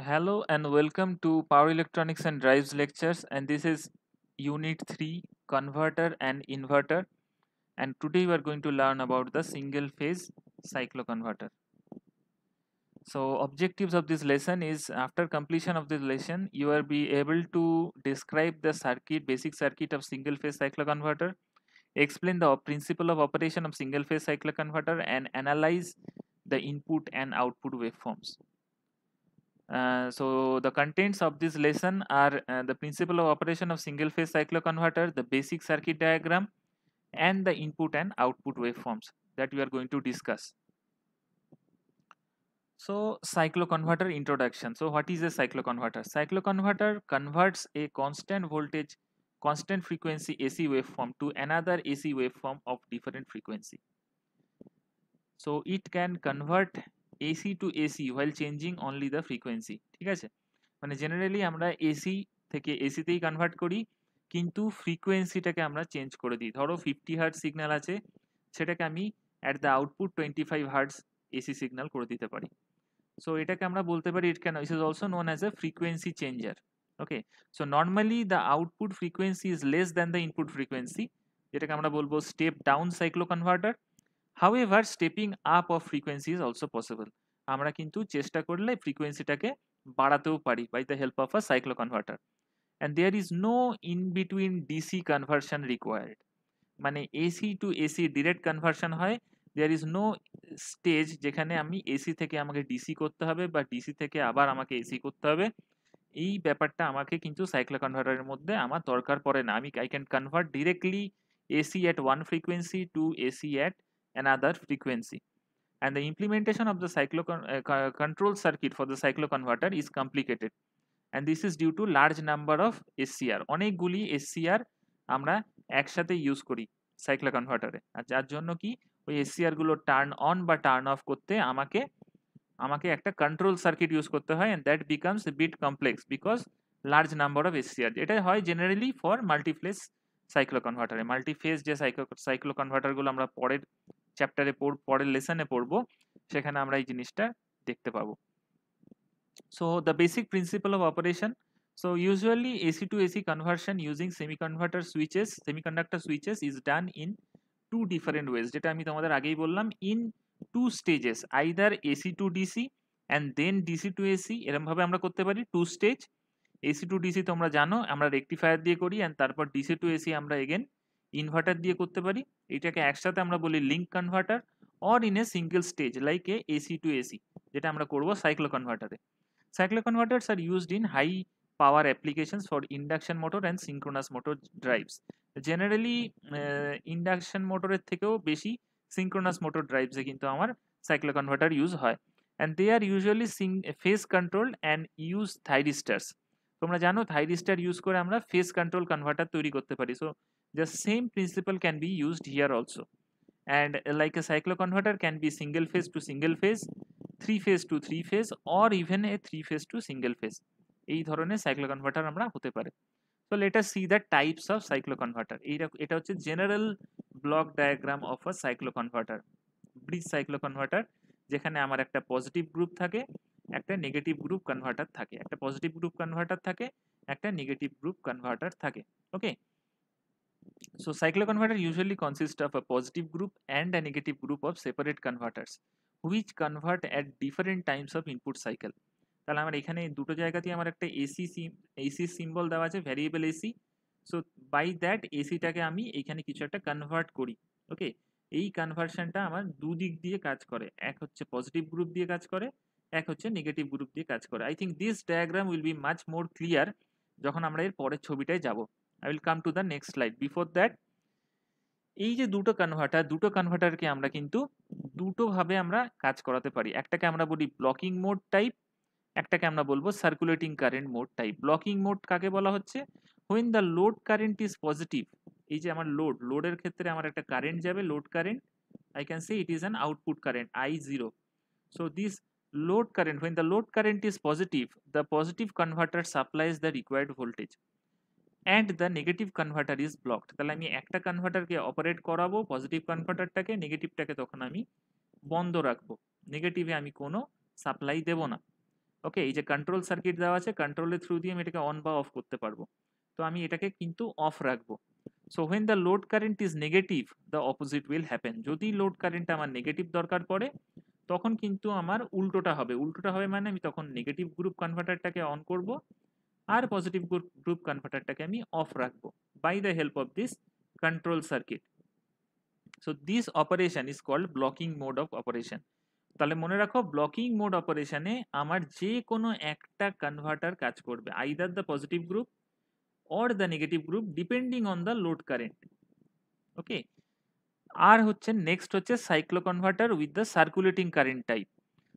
Hello and welcome to Power Electronics and Drives lectures, and this is Unit 3 Converter and Inverter, and today we are going to learn about the single phase cycloconverter. So objectives of this lesson is after completion of this lesson you will be able to describe the basic circuit of single phase cycloconverter, explain the principle of operation of single phase cycloconverter and analyze the input and output waveforms. So the contents of this lesson are the principle of operation of single phase cycloconverter, the basic circuit diagram, and the input and output waveforms that we are going to discuss. So cycloconverter introduction. So what is a cycloconverter? Cycloconverter converts a constant voltage, constant frequency AC waveform to another AC waveform of different frequency. So it can convert AC to AC while changing only the frequency. ঠিক আছে, মানে generally আমরা AC থেকে এসিতেই convert করি, কিন্তু ফ্রিকোয়েন্সিটাকে আমরা change করে দিই। ধরো 50 হার্টজ সিগন্যাল আছে, সেটাকে আমি at the output 25 hertz AC signal করে দিতে পারি। সো এটাকে আমরা বলতে পারি this is also known as a frequency changer. Okay, so normally the output frequency is less than the input frequency, যেটাকে আমরা বলবো step down cyclo converter. However stepping up of frequency is also possible. আমরা কিন্তু চেষ্টা করলে ফ্রিকোয়েন্সিটাকে বাড়াতেও পারি by the help of a cyclo converter. And there is no in between DC conversion required, মানে AC to AC direct conversion হয়। There is no stage যেখানে আমি এসি থেকে আমাকে ডিসি করতে হবে বা ডিসি থেকে আবার আমাকে এসি করতে হবে। এই ব্যাপারটা আমাকে কিন্তু সাইক্লো কনভার্টারের মধ্যে আমার দরকার পড়ে না। I can convert directly AC at one frequency to AC at another frequency, and the implementation of the control circuit for the cycloconverter is complicated, and this is due to large number of SCR. অনেকগুলি SCR আমরা একসাথে use করি cyclo কনভার্টারে, আর যার জন্য কি ওই SCR গুলো turn on বা টার্ন অফ করতে আমাকে আমাকে একটা কন্ট্রোল সার্কিট ইউজ করতে হয়, and that becomes a bit complex because large number of SCR. এটা হয় জেনারেলি ফর মাল্টিফেজ সাইক্লো কনভার্টারে। মাল্টিফেজ যে সাইক্লো কনভার্টার গুলো আমরা পরের চ্যাপ্টারে পরের লেসনে পড়বো, সেখানে আমরা এই জিনিসটা দেখতে পাবো। So the basic principle of operation. So usually AC to AC conversion using semiconductor switches is done in two different ways, যেটা আমি তোমাদের আগেই বললাম, in two stages, either AC to DC and then DC to AC। এরকম ভাবে আমরা করতে পারি two stage. AC to DC তোমরা জানো আমরা রেকটিফায়ার দিয়ে করি, and তারপর DC to AC আমরা এগেন ইনভার্টার দিয়ে করতে পারি। এটাকে একসাথে আমরা বলি link converter, or in a single stage like a AC to AC, যেটা আমরা করবো cyclo কনভার্টারে। Cyclo converters are used in high power applications for induction motor and synchronous motor drives. Generally induction মোটরের থেকেও বেশি synchronous motor drives এ কিন্তু আমার cyclo converter use হয়, and they are usually phase controlled and use thyristors. তোমরা জানো থাইরিস্টার use করে আমরা ফেজ কন্ট্রোল কনভার্টার তৈরি করতে পারি। So the same principle can be used here also, and like a cyclo converter can be single phase to single phase, three phase to three phase, or even a three phase to single phase. এই ধরনের cyclo converter আমরা হতে পারে। তো let us see the types of cyclo converter. এটা হচ্ছে general block diagram of a cyclo converter, bridge cyclo converter, যেখানে আমার একটা পজিটিভ গ্রুপ থাকে, একটা নেগেটিভ গ্রুপ কনভার্টার থাকে, একটা পজিটিভ গ্রুপ কনভার্টার থাকে, একটা নেগেটিভ গ্রুপ কনভার্টার থাকে। ওকে, so cyclo converter usually consists of a positive group and a negative group of separate converters which convert at different times of input cycle. তাহলে আমার এখানে দুটো জায়গাতেই আমার একটা এসি সিম্বল দেওয়া আছে, variable AC. So by that এসিটাকে আমি এখানে কিছু একটা কনভার্ট করি। ওকে, এই কনভার্সনটা আমার দুদিক দিয়ে কাজ করে, এক হচ্ছে পজিটিভ গ্রুপ দিয়ে কাজ করে, এক হচ্ছে নেগেটিভ গ্রুপ দিয়ে কাজ করে। I think this diagram will be much more clear যখন আমরা এর পরের ছবিটায় যাব। I will come to the next slide. Before that, এই যে দুটো কনভার্টারকে আমরা কিন্তু দুটো ভাবে আমরা কাজ করাতে পারি। একটাকে আমরা বলি ব্লকিং মোড টাইপ, একটাকে আমরা বলবো circulating current mode type. Blocking mode কাকে বলা হচ্ছে? when the load current is positive, এই যে আমার লোডের ক্ষেত্রে আমার একটা কারেন্ট যাবে, load current, I can say it is an output current I0. So this load current, when the load current is positive, the positive converter supplies the required voltage and the negative converter is blocked. তাহলে আমি একটা কনভার্টারকে operate করাবো, positive কনভার্টারটাকে, নেগেটিভটাকে তখন আমি বন্ধ রাখবো, নেগেটিভে আমি কোনো সাপ্লাই দেব না। ওকে, এই যে কন্ট্রোল সার্কিট দেওয়া আছে, কন্ট্রোলের থ্রু দিয়ে আমি এটাকে অন বা অফ করতে পারবো। তো আমি এটাকে কিন্তু অফ রাখবো। So when the load current is negative the opposite will happen, যদি লোড কারেন্ট আমার নেগেটিভ দরকার পড়ে তখন কিন্তু আমার উল্টোটা হবে। উল্টোটা হবে মানে আমি তখন নেগেটিভ গ্রুপ কনভার্টারটাকে অন করব আর পজিটিভ গ্রুপ কনভার্টারটাকে আমি অফ রাখবো by the help of this control circuit. So this operation is called blocking mode of operation. তাহলে মনে রাখো ব্লকিং মোড অপারেশনে আমার যে কোনো একটা কনভার্টার কাজ করবে, either the positive group or the negative group depending on the load current. Okay, আর হচ্ছে নেক্সট হচ্ছে cycloconverter with the circulating current type.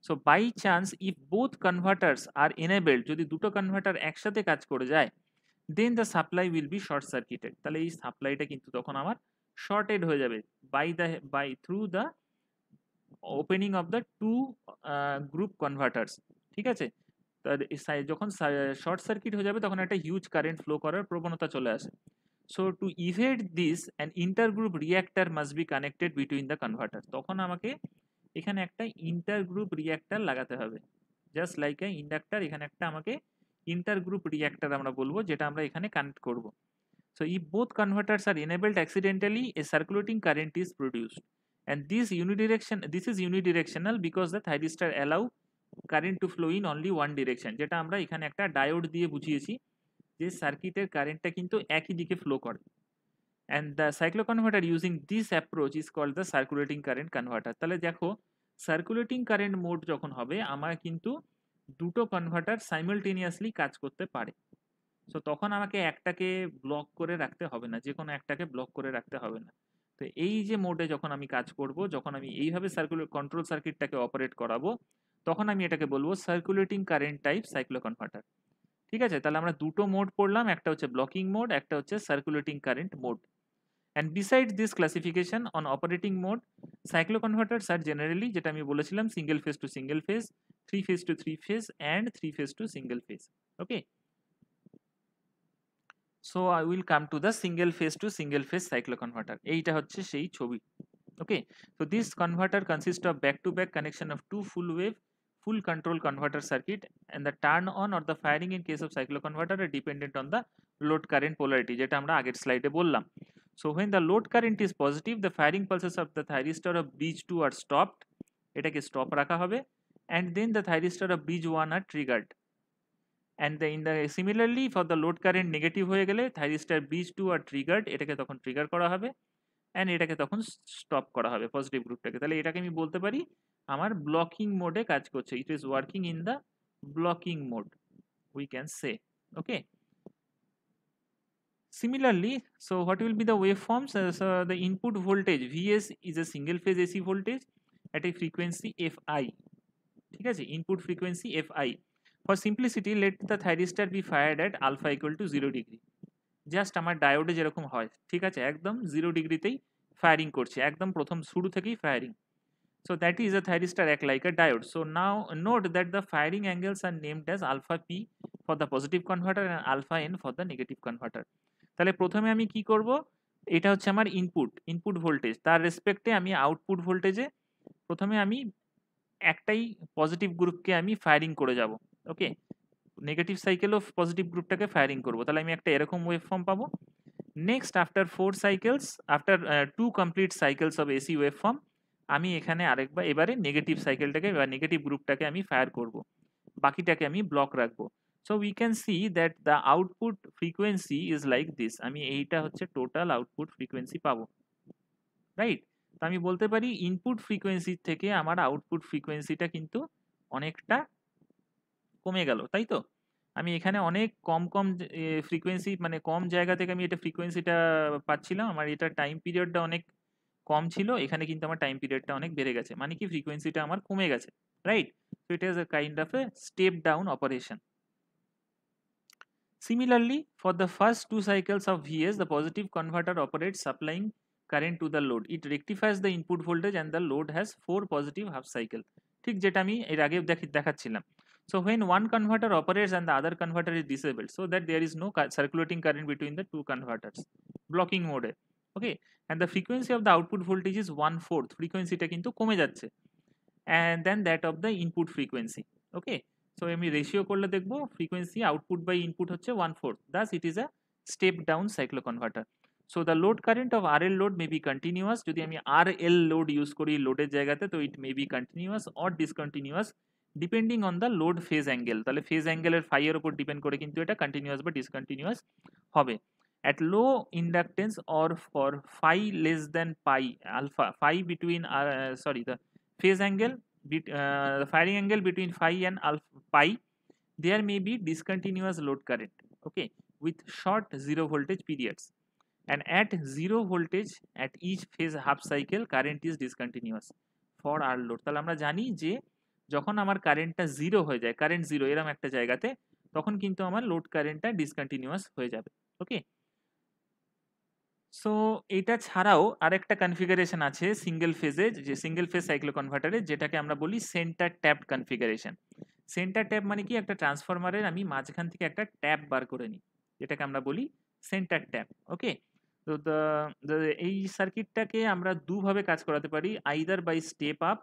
So by chance if both converters are enabled, যদি দুটো converter একসাথে কাজ করে যায়, then the supply will be short circuited. তাহলে এই সাপ্লাইটা কিন্তু তখন আমার শর্টেড হয়ে যাবে by through the opening of the two group converters. ঠিক আছে, যখন শর্ট সার্কিট হয়ে যাবে তখন একটা হিউজ কারেন্ট ফ্লো করার প্রবণতা চলে আসে। So to evade this an intergroup reactor must be connected between the converter. তখন আমাকে এখানে একটা ইন্টারগ্রুপ রিঅ্যাক্টার লাগাতে হবে, জাস্ট লাইক এ ইন্ডাক্টর। এখানে একটা আমাকে ইন্টারগ্রুপ রিঅ্যাক্টার আমরা বলবো, যেটা আমরা এখানে কানেক্ট করব। So if both converters are enabled accidentally, a circulating current is produced. And this is unidirectional because the thyristor allow current to flow in only one direction, যেটা আমরা এখানে একটা ডায়োড দিয়ে বুঝিয়েছি যে সার্কিটের কারেন্টটা কিন্তু একই দিকে ফ্লো করে। And the cycloconverter using this approach is called the circulating current converter. তাহলে দেখো সার্কুলেটিং কারেন্ট মোড যখন হবে আমার কিন্তু দুটো কনভার্টার সাইমালটেনিয়াসলি কাজ করতে পারে। সো তখন আমাকে একটাকে ব্লক করে রাখতে হবে না, যে কোনো একটাকে ব্লক করে রাখতে হবে না। তো এই যে মোডে যখন আমি কাজ করব, যখন আমি এইভাবে কন্ট্রোল সার্কিটটাকে অপারেট করাবো, তখন আমি এটাকে বলবো circulating current type cyclo converter. ঠিক আছে, তাহলে আমরা দুটো মোড পড়লাম, একটা হচ্ছে ব্লকিং মোড, একটা হচ্ছে circulating current mode. And beside this classification on operating mode, cycloconverters are generally, যেটা আমি বলেছিলাম, single phase to single phase, three phase to three phase and three phase to single phase. Okay, so I will come to the single phase to single phase cycloconverter. এইটা হচ্ছে সেই ছবি। ওকে, so this converter consists of back-to-back connection of two full control converter circuit, and the turn on or the firing in case of cyclo converter are dependent on the load current polarity, যেটা আমরা আগের স্লাইডে বললাম। So when the load current is positive, the firing pulses of the thyristor of bridge 2 are stopped, এটাকে stop রাখা হবে, and then the thyristor of bridge 1 are triggered, and similarly for the load current negative হয়ে গেলে thyristor bridge 2 are triggered, এটাকে তখন trigger করা হবে and এটাকে তখন স্টপ করা হবে পজিটিভ গ্রুপটাকে। তাহলে এটাকে আমি বলতে পারি আমার ব্লকিং মোডে কাজ করছে, it is working in the blocking mode, we can say. Okay, similarly, so what will be the waveforms? So the input voltage Vs is a single phase AC voltage at a frequency Fi. ঠিক আছে, input frequency Fi. For simplicity, let the thyristor be fired at alpha equal to 0 degree. Just আমার ডায়োডে যেরকম হয়, ঠিক আছে, একদম 0 ডিগ্রিতেই firing করছে, একদম প্রথম শুরু থেকেই firing. So that is a thyristor act like a diode. So now note that the firing angles are named as alpha p for the positive converter and alpha n for the negative converter. তাহলে প্রথমে আমি কি করব, এটা হচ্ছে আমার input voltage, তার রেসপেক্টে আমি আউটপুট ভোল্টেজে প্রথমে আমি একটাই পজিটিভ গ্রুপকে আমি ফায়ারিং করে যাব। Okay, negative cycle of positive গ্রুপটাকে ফায়ারিং করব, তাহলে আমি একটা এরকম ওয়েভফর্ম পাবো। Next after 4 cycles, after 2 complete cycles of AC waveform, আমি এখানে আরেকবার এবারে নেগেটিভ সাইকেলটাকে বা নেগেটিভ গ্রুপটাকে আমি ফায়ার করব, বাকিটাকে আমি ব্লক রাখবো। So we can see that the output frequency is like this. আমি এইটা হচ্ছে টোটাল আউটপুট ফ্রিকোয়েন্সি পাবো, রাইট? তো আমি বলতে পারি ইনপুট ফ্রিকোয়েন্সি থেকে আমার আউটপুট ফ্রিকোয়েন্সিটা কিন্তু অনেকটা কমে গেল, তাই তো? আমি এখানে অনেক কম ফ্রিকোয়েন্সি, মানে কম জায়গা থেকে আমি এটা ফ্রিকোয়েন্সিটা পাচ্ছিলাম, আমার এটা টাইম পিরিয়ডটা অনেক কম ছিল, এখানে কিন্তু আমার টাইম পিরিয়ডটা অনেক বেড়ে গেছে, মানে কি ফ্রিকোয়েন্সিটা আমার কমে গেছে, right? So it is a kind of a step down operation. Similarly, for the first 2 cycles of Vs, the positive converter operates supplying current to the load. It rectifies the input voltage and the load has 4 positive half cycle. ঠিক যেটা আমি এর আগে দেখাচ্ছিলাম। So when one converter operates and the other converter is disabled, so that there is no circulating current between the two converters, blocking mode. Okay, and the frequency of the output voltage is 1/4, frequency টা কিন্তু কমে যাচ্ছে, and then that of the input frequency. Okay, so আমি ratio করলে দেখবো frequency output by input হচ্ছে 1/4, thus it is a step down cyclo converter. So the load current of R L load may be continuous, যদি আমি আর L load use করি লোডের জায়গাতে, তো it may be continuous or discontinuous depending on the load phase angle. তাহলে phase অ্যাঙ্গেলের phi এর উপর ডিপেন্ড করে কিন্তু এটা কন্টিনিউয়াস বা ডিসকন্টিনিউয়াস হবে। At low inductance or for phi less than pi alpha, phi between the phase angle, the firing angle between phi and alpha pi, there may be discontinuous load current, okay, with short zero voltage periods. And at zero voltage at each phase half cycle, current is discontinuous for our load. তাহলে আমরা জানি যে যখন আমার কারেন্টটা zero হয়ে যায়, current zero এরকম একটা জায়গাতে, তখন কিন্তু আমার লোড কারেন্টটা ডিসকন্টিনিউয়াস হয়ে যাবে। ওকে, সো এটা ছাড়াও আরেকটা কনফিগারেশন আছে সিঙ্গেল ফেজে, যে সিঙ্গেল ফেজ সাইক্লো কনভার্টারে, যেটাকে আমরা বলি centre tap configuration. Centre tap মানে কি, একটা ট্রান্সফরমারের আমি মাঝখান থেকে একটা ট্যাপ বার করে নিই, যেটাকে আমরা বলি সেন্টার ট্যাপ। ওকে, তো এই সার্কিটটাকে আমরা দুভাবে কাজ করাতে পারি, either by step up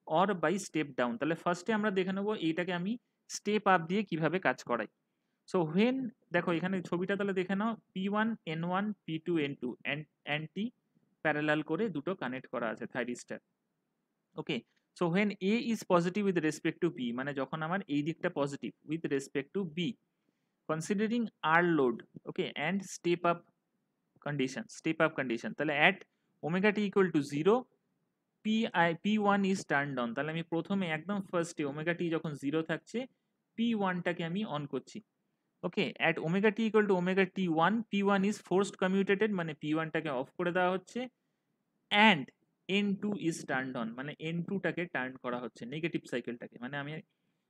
or by step down. তাহলে ফার্স্টে আমরা দেখে নেবো এইটাকে আমি স্টেপ আপ দিয়ে কিভাবে কাজ করাই। সো হোয়েন, দেখো এখানে ছবিটা তাহলে দেখে নাও, P1 N1 P2 N2 anti parallel করে দুটো কানেক্ট করা আছে thyristor. Okay, so when A is positive with respect to B, মানে যখন আমার এই দিকটা positive with respect to B, considering R load, okay, and step up condition, তাহলে at omega T equal to 0 P1 is turn on. তাহলে আমি প্রথমে একদম ফার্স্টে ওমেগা টি যখন 0 থাকছে, P1 টাকে আমি অন করছি। Okay, at omega T equal to omega T one, P1 is forced commutated, মানে P1 টাকে অফ করে দেওয়া হচ্ছে, and N2 is turn on, মানে N2 টাকে টার্ন করা হচ্ছে, নেগেটিভ সাইকেলটাকে। মানে আমি,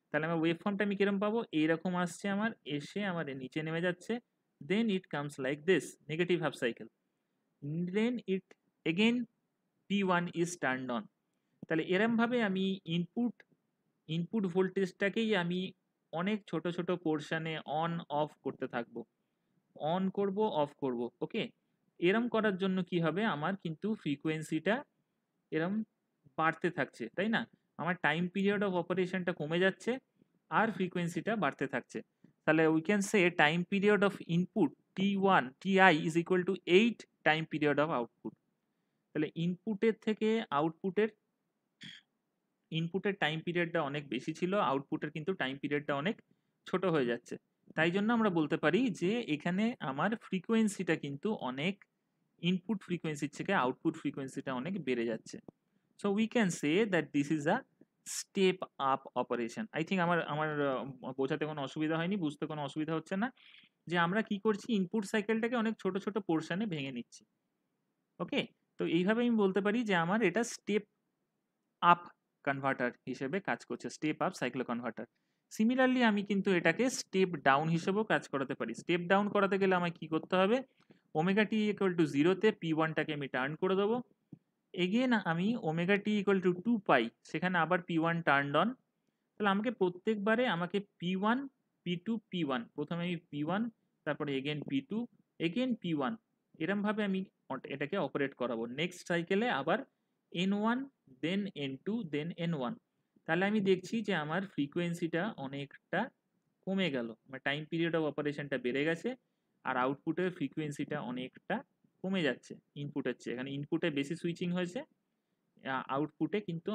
তাহলে আমার ওয়েভ ফর্মটা আমি কিরকম পাবো, এইরকম আসছে আমার, এসে আমার নিচে নেমে যাচ্ছে, then it comes like this, negative half cycle, then it again P1 is turn on. তাহলে এরম ভাবে আমি ইনপুট ভোল্টেজটাকেই আমি অনেক ছোট ছোট পোর্শনে অন অফ করতে থাকবো, অন করব অফ করব। ওকে, এরম করার জন্য কি হবে, আমার কিন্তু ফ্রিকোয়েন্সিটা এরম বাড়তে থাকছে, তাই না? আমার টাইম পিরিয়ড অফ অপারেশনটা কমে যাচ্ছে আর ফ্রিকোয়েন্সিটা বাড়তে থাকছে। তাহলে we can say time period of input T1 TI is equal to 8 time period of output. তাহলে ইনপুটের টাইম পিরিয়ডটা অনেক বেশি ছিল, আউটপুটের কিন্তু টাইম পিরিয়ডটা অনেক ছোট হয়ে যাচ্ছে। তাই জন্য আমরা বলতে পারি যে এখানে আমার ফ্রিকোয়েন্সিটা কিন্তু অনেক, ইনপুট ফ্রিকোয়েন্সির থেকে আউটপুট ফ্রিকোয়েন্সিটা অনেক বেড়ে যাচ্ছে। So we can say that this is a step up operation. I think আমার আমার বোঝাতে কোনো অসুবিধা হয়নি, বুঝতে কোনো অসুবিধা হচ্ছে না, যে আমরা কি করছি, ইনপুট সাইকেলটাকে অনেক ছোট ছোট পোর্শনে ভেঙে নিচ্ছি। ওকে, তো এইভাবে আমি বলতে পারি যে আমার এটা স্টেপ আপ কনভার্টার হিসেবে কাজ করছে, step up cyclo converter. Similarly আমি কিন্তু এটাকে স্টেপ ডাউন হিসেবেও কাজ করাতে পারি। স্টেপ ডাউন করাতে গেলে আমায় কি করতে হবে, ওমেগা টি ইকুয়াল টু 0-তে P1টাকে আমি টার্ন করে দেবো, এগেন আমি ওমেগা টি ইকুয়াল টু 2 পাই, সেখানে আবার P1 টার্ন অন। তাহলে আমাকে প্রত্যেকবারে আমাকে P1 P2 P1, প্রথমে আমি P1, তারপরে এগেন P2 এগেন P1, এরম ভাবে আমি এটাকে অপারেট করাবো। নেক্সট সাইকেলে আবার N1 দেন N2 দেন N1। তাহলে আমি দেখছি যে আমার ফ্রিকোয়েন্সিটা অনেকটা কমে গেল, আমার টাইম পিরিয়ড অফ অপারেশনটা বেড়ে গেছে, আর আউটপুটের ফ্রিকোয়েন্সিটা অনেকটা কমে যাচ্ছে ইনপুটের চেয়ে। এখানে ইনপুটে বেশি সুইচিং হয়েছে, আউটপুটে কিন্তু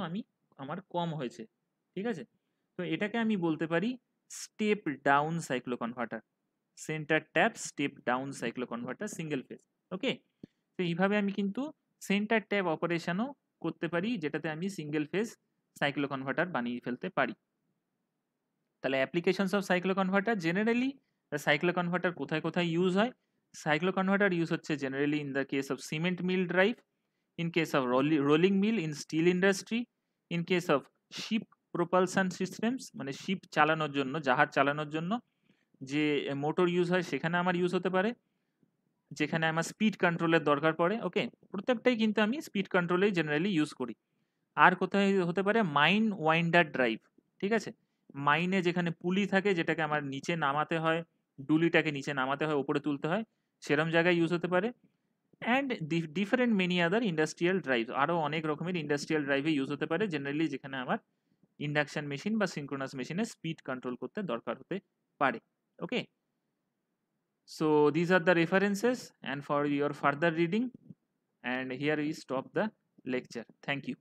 আমার কম হয়েছে। ঠিক আছে, তো এটাকে আমি বলতে পারি step down cyclo converter, centre tap step down cyclo converter single phase. Okay, তো এইভাবে আমি কিন্তু সেন্টার ট্যাপ অপারেশনও করতে পারি, যেটাতে আমি সিঙ্গেল ফেজ সাইক্লো কনভার্টার বানিয়ে ফেলতে পারি। তাহলে applications of cyclo converter, generally cyclo converter কোথায় কোথায় ইউজ হয়, সাইক্লো কনভার্টার ইউজ হচ্ছে generally in the case of cement mill drive, in case of rolling mill in steel industry, in case of ship propulsion systems, মানে sheep চালানোর জন্য, জাহাজ চালানোর জন্য যে মোটর ইউজ হয় সেখানে আমার ইউজ হতে পারে, যেখানে আমার স্পিড কন্ট্রোলের দরকার পড়ে। ওকে, প্রত্যেকটাই কিন্তু আমি স্পিড কন্ট্রোলেই জেনারেলি ইউজ করি। আর কোথায় হতে পারে, মাইন ওয়াইন্ডার ড্রাইভ, ঠিক আছে, মাইনে যেখানে পুলি থাকে, যেটাকে আমার নিচে নামাতে হয়, ডুলিটাকে নিচে নামাতে হয়, উপরে তুলতে হয়, সেরম জায়গায় ইউজ হতে পারে। And different many other industrial drive, আরও অনেক রকমের ইন্ডাস্ট্রিয়াল ড্রাইভে ইউজ হতে পারে, জেনারেলি যেখানে আমার ইন্ডাকশন মেশিন বা সিনক্রোনাস মেশিনে স্পিড কন্ট্রোল করতে দরকার হতে পারে। Okay, so these are the references and for your further reading, and here we stop the lecture. Thank you.